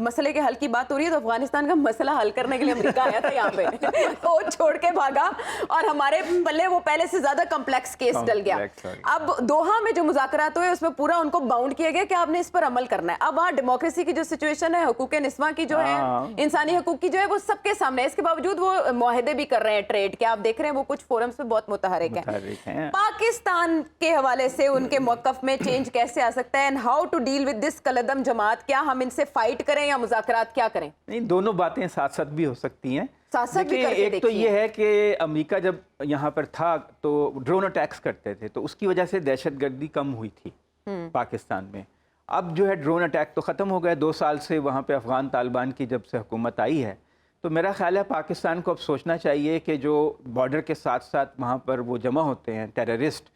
مسئلے کے حل کی بات ہو رہی ہے تو افغانستان کا مسئلہ حل کرنے کے لیے امریکہ آیا تھا یہاں پہ وہ چھوڑ کے بھاگا اور ہمارے پلے وہ پہلے سے زیادہ کمپلیکس کیس ڈل گیا. اب دوحہ میں جو مذاکرات ہوئے اس میں پورا ان کو باؤنڈ کیا گیا کہ آپ نے اس پر عمل کرنا ہے. اب وہاں ڈیموکریسی کی جو سچویشن ہے, حقوق نسواں کی جو ہے, انسانی حقوق کی جو ہے, وہ سب کے سامنے ہے. اس کے باوجود وہ معاہدے بھی کر رہے ہیں ٹریڈ کے, آپ دیکھ رہے ہیں وہ کچھ فورمز پہ بہت متحرک ہیں. پاکستان کے حوالے سے ان کے موقف میں چینج کیسے آ سکتا ہے, and how to deal with this کلعدم جماعت؟ کیا ہم ان سے فائٹ کریں یا مذاکرات کیا کریں؟ نہیں, دونوں باتیں ساتھ ساتھ بھی ہو سکتی ہیں. دیکھیں, ایک تو یہ ہے کہ امریکہ جب یہاں پر تھا تو ڈرون اٹیکس کرتے تھے, تو اس کی وجہ سے دہشت گردی کم ہوئی تھی پاکستان میں. اب جو ہے ڈرون اٹیک تو ختم ہو گئے 2 سال سے وہاں پہ افغان طالبان کی جب سے حکومت آئی ہے. تو میرا خیال ہے پاکستان کو اب سوچنا چاہیے کہ جو بارڈر کے ساتھ ساتھ وہاں پر وہ جمع ہوتے ہیں ٹیررسٹ,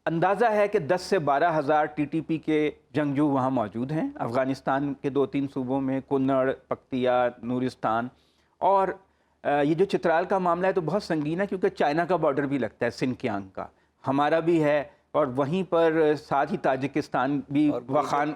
اندازہ ہے کہ 10 سے 12 ہزار ٹی ٹی پی کے جنگجو وہاں موجود ہیں افغانستان کے 2-3 صوبوں میں, کنڑ, پکتیا, نورستان. اور یہ جو چترال کا معاملہ ہے تو بہت سنگین ہے کیونکہ چائنا کا بارڈر بھی لگتا ہے, سنکیانگ کا ہمارا بھی ہے, اور وہیں پر ساتھ ہی تاجکستان بھی وخان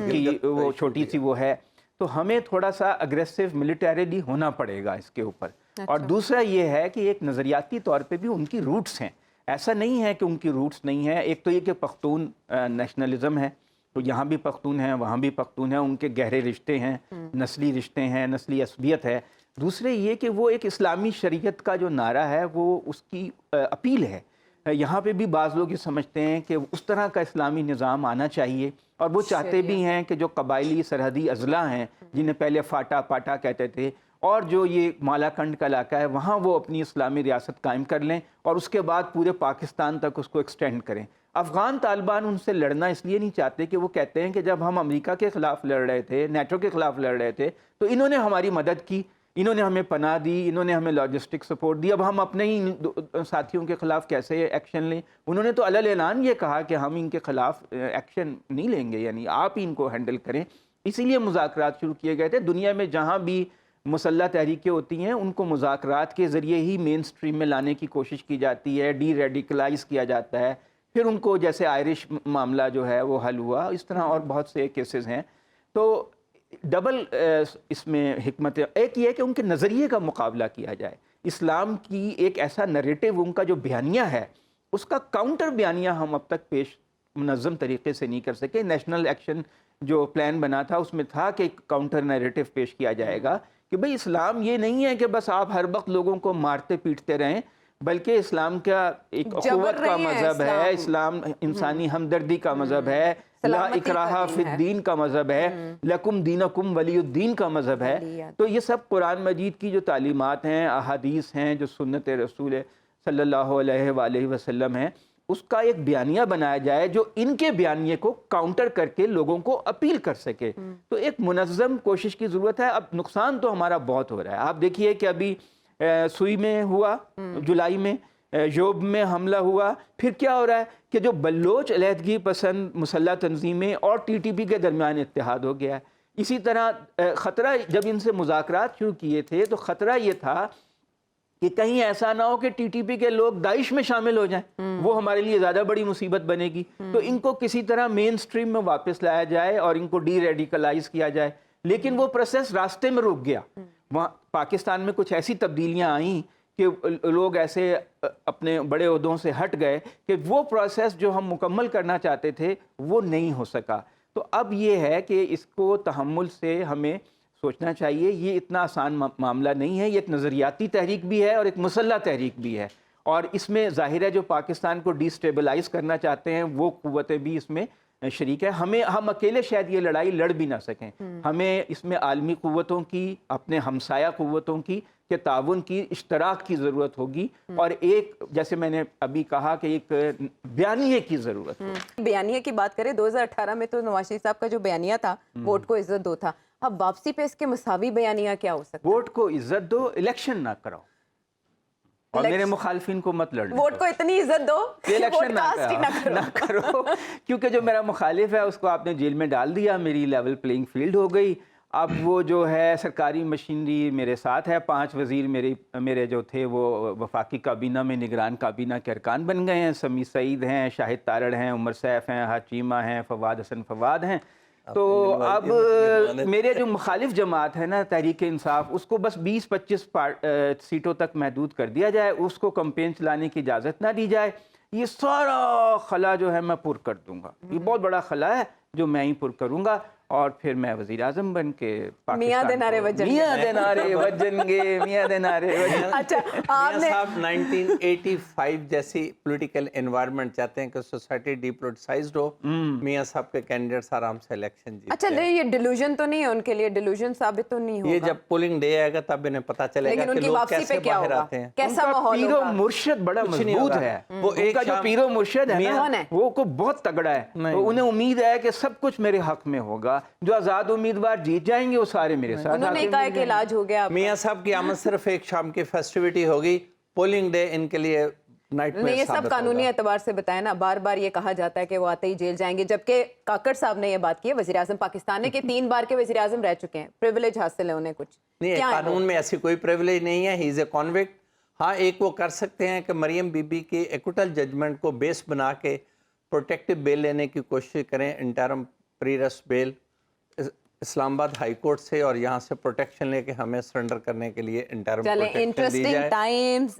کی وہ چھوٹی سی وہ ہے. تو ہمیں تھوڑا سا اگریسو ملیٹریلی ہونا پڑے گا اس کے اوپر. اور دوسرا یہ ہے کہ ایک نظریاتی طور پہ بھی ان کی روٹس ہیں, ایسا نہیں ہے کہ ان کی روٹس نہیں ہیں. ایک تو یہ کہ پختون نیشنلزم ہے, تو یہاں بھی پختون ہیں وہاں بھی پختون ہیں, ان کے گہرے رشتے ہیں, نسلی رشتے ہیں, نسلی عصبیت ہے. دوسرے یہ کہ وہ ایک اسلامی شریعت کا جو نعرہ ہے وہ اس کی اپیل ہے. یہاں پہ بھی بعض لوگ یہ سمجھتے ہیں کہ اس طرح کا اسلامی نظام آنا چاہیے, اور وہ چاہتے بھی ہیں کہ جو قبائلی سرحدی اضلاع ہیں جنہیں پہلے فاٹا پاٹا کہتے تھے, اور جو یہ مالاکنڈ کا علاقہ ہے وہاں وہ اپنی اسلامی ریاست قائم کر لیں اور اس کے بعد پورے پاکستان تک اس کو ایکسٹینڈ کریں. افغان طالبان ان سے لڑنا اس لیے نہیں چاہتے کہ وہ کہتے ہیں کہ جب ہم امریکہ کے خلاف لڑ رہے تھے, نیٹو کے خلاف لڑ رہے تھے, تو انہوں نے ہماری مدد کی, انہوں نے ہمیں پناہ دی, انہوں نے ہمیں لاجسٹک سپورٹ دی, اب ہم اپنے ہی ساتھیوں کے خلاف کیسے ایکشن لیں؟ انہوں نے تو علل اعلان یہ کہا کہ ہم ان کے خلاف ایکشن نہیں لیں گے, یعنی آپ ہی ان کو ہینڈل کریں. اسی لیے مذاکرات شروع کیے گئے تھے. دنیا میں جہاں بھی مسلح تحریکیں ہوتی ہیں ان کو مذاکرات کے ذریعے ہی مین سٹریم میں لانے کی کوشش کی جاتی ہے, ڈی ریڈیکلائز کیا جاتا ہے, پھر ان کو جیسے آئرش معاملہ جو ہے وہ حل ہوا, اس طرح اور بہت سے کیسز ہیں. تو ڈبل اس میں حکمت ہے. ایک یہ ہے کہ ان کے نظریے کا مقابلہ کیا جائے. اسلام کی ایک ایسا نریٹو ان کا جو بیانیہ ہے اس کا کاؤنٹر بیانیہ ہم اب تک پیش منظم طریقے سے نہیں کر سکے. نیشنل ایکشن جو پلان بنا تھا اس میں تھا کہ ایک کاؤنٹر نیریٹو پیش کیا جائے گا کہ بھئی اسلام یہ نہیں ہے کہ بس آپ ہر وقت لوگوں کو مارتے پیٹتے رہیں, بلکہ اسلام کا ایک اخوت کا مذہب ہے, اسلام انسانی ہمدردی کا مذہب ہے, لا اکراہ فی الدین کا مذہب ہے, لکم دینکم ولی الدین کا مذہب ہے. تو یہ سب قرآن مجید کی جو تعلیمات ہیں, احادیث ہیں, جو سنت رسول صلی اللہ علیہ وآلہ وسلم ہیں, اس کا ایک بیانیہ بنایا جائے جو ان کے بیانیے کو کاؤنٹر کر کے لوگوں کو اپیل کر سکے. تو ایک منظم کوشش کی ضرورت ہے. اب نقصان تو ہمارا بہت ہو رہا ہے. آپ دیکھیے کہ ابھی سوئی میں ہوا, جولائی میں یوب میں حملہ ہوا, پھر کیا ہو رہا ہے کہ جو بلوچ علیحدگی پسند مسلح تنظیمیں اور ٹی ٹی پی کے درمیان اتحاد ہو گیا ہے. اسی طرح خطرہ جب ان سے مذاکرات شروع کیے تھے تو خطرہ یہ تھا کہ کہیں ایسا نہ ہو کہ ٹی ٹی پی کے لوگ داعش میں شامل ہو جائیں, وہ ہمارے لیے زیادہ بڑی مصیبت بنے گی. تو ان کو کسی طرح مین سٹریم میں واپس لایا جائے اور ان کو ڈی ریڈیکلائز کیا جائے. لیکن وہ پروسیس راستے میں رک گیا. وہاں پاکستان میں کچھ ایسی تبدیلیاں آئیں کہ لوگ ایسے اپنے بڑے عہدوں سے ہٹ گئے کہ وہ پروسیس جو ہم مکمل کرنا چاہتے تھے وہ نہیں ہو سکا. تو اب یہ ہے کہ اس کو تحمل سے ہمیں سوچنا چاہیے. یہ اتنا آسان معاملہ نہیں ہے. یہ ایک نظریاتی تحریک بھی ہے اور ایک مسلح تحریک بھی ہے, اور اس میں ظاہر ہے جو پاکستان کو ڈی سٹیبلائز کرنا چاہتے ہیں وہ قوتیں بھی اس میں شریک ہے. ہم اکیلے شاید یہ لڑائی لڑ بھی نہ سکیں. ہمیں اس میں عالمی قوتوں کی, اپنے ہمسایہ قوتوں کی کہ تعاون کی, اشتراک کی ضرورت ہوگی, اور ایک جیسے میں نے ابھی کہا کہ ایک بیانیے کی ضرورت ہوگی. بیانیے کی بات کریں, 2018 میں تو نواز شریف صاحب کا جو بیانیہ تھا ووٹ کو عزت دو تھا. اب واپسی پہ اس کے مساوی بیانیہ کیا ہو سکتا ہے؟ ووٹ کو عزت دو, الیکشن نہ کراؤ, اور میرے مخالفین کو مت لڑنے. ووٹ کو اتنی عزت دو کہ الیکشن نہ کرو, کیونکہ جو میرا مخالف ہے اس کو آپ نے جیل میں ڈال دیا, میری لیول پلینگ فیلڈ ہو گئی. اب وہ جو ہے سرکاری مشینری میرے ساتھ ہے, 5 وزیر میرے جو تھے وہ وفاقی کابینہ میں نگران کابینہ کے ارکان بن گئے ہیں. سمیع سعید ہیں, شاہد تارڑ ہیں, عمر سیف ہیں, حچیمہ ہیں, فواد حسن فواد ہیں. تو اب میرے جو مخالف جماعت ہے نا تحریک انصاف، اس کو بس 20-25 سیٹوں تک محدود کر دیا جائے، اس کو کمپین چلانے کی اجازت نہ دی جائے، یہ سارا خلا جو ہے میں پر کر دوں گا. یہ بہت بڑا خلا ہے جو میں ہی پر کروں گا، اور پھر میں وزیر اعظم بن کے میاں دے نعرے وجن گے. میاں دے نعرے وجن گے، میاں دے نعرے وجن. اچھا آپ میاں نے صاحب 1985 جیسی پولیٹیکل انوائرمنٹ چاہتے ہیں کہ سوسائٹی ڈی پولیٹیسائزڈ ہو، میاں صاحب کے کینڈیڈیٹس آرام سے الیکشن جیتے اچھا نہیں، یہ ڈیلوژن تو نہیں ہے ان کے لیے، ڈیلوژن ثابت تو نہیں ہوگا. یہ جب پولنگ ڈے آئے گا تب انہیں پتہ چلے لیکن گا ان کہ کی لوگ واپسی کیسے پہ کیا باہر ہوگا، آتے ہیں. کیسا ان کا ماحول پیر و ہوگا. مرشد بڑا مضبوط ہے. وہ ان کا جو پیر و مرشد ہے کون نا ہے؟ وہ کو بہت تگڑا ہے، تو انہیں امید ہے کہ سب کچھ میرے حق میں ہوگا. جو آزاد امیدوار جیت جائیں گے وہ سارے میرے ساتھ. انہوں نے کہا کہ علاج ہو گیا. میاں صاحب کی آمد صرف ایک شام کی فیسٹیوٹی ہوگی، پولنگ ڈے ان کے لیے نائٹ نہیں، میئر یہ سب ثابت قانونی ہوگا. اعتبار سے بتائیں نا. بار بار یہ کہا جاتا ہے کہ وہ آتے ہی جیل جائیں گے، جبکہ کاکڑ صاحب نے یہ بات کی ہے، وزیر اعظم پاکستان نے، کہ 3 بار کے وزیر اعظم رہ چکے ہیں، پریویلیج حاصل ہے انہیں کچھ. نہیں، کیا ہے وہ؟ قانون میں ایسی کوئی پریویلیج نہیں ہے. ہی از اے کانوکٹ. ہاں ایک وہ کر سکتے ہیں کہ مریم بی بی کی ایکوٹل ججمنٹ کو بیس بنا کے پروٹیکٹیو بیل لینے کی کوشش کریں، انٹرم پریرس بیل اسلام آباد ہائی کورٹ سے، اور یہاں سے پروٹیکشن لے کے ہمیں سرنڈر کرنے کے لیے انٹرم چلیں، پروٹیکشن دی انٹرسٹنگ جائے. ٹائمز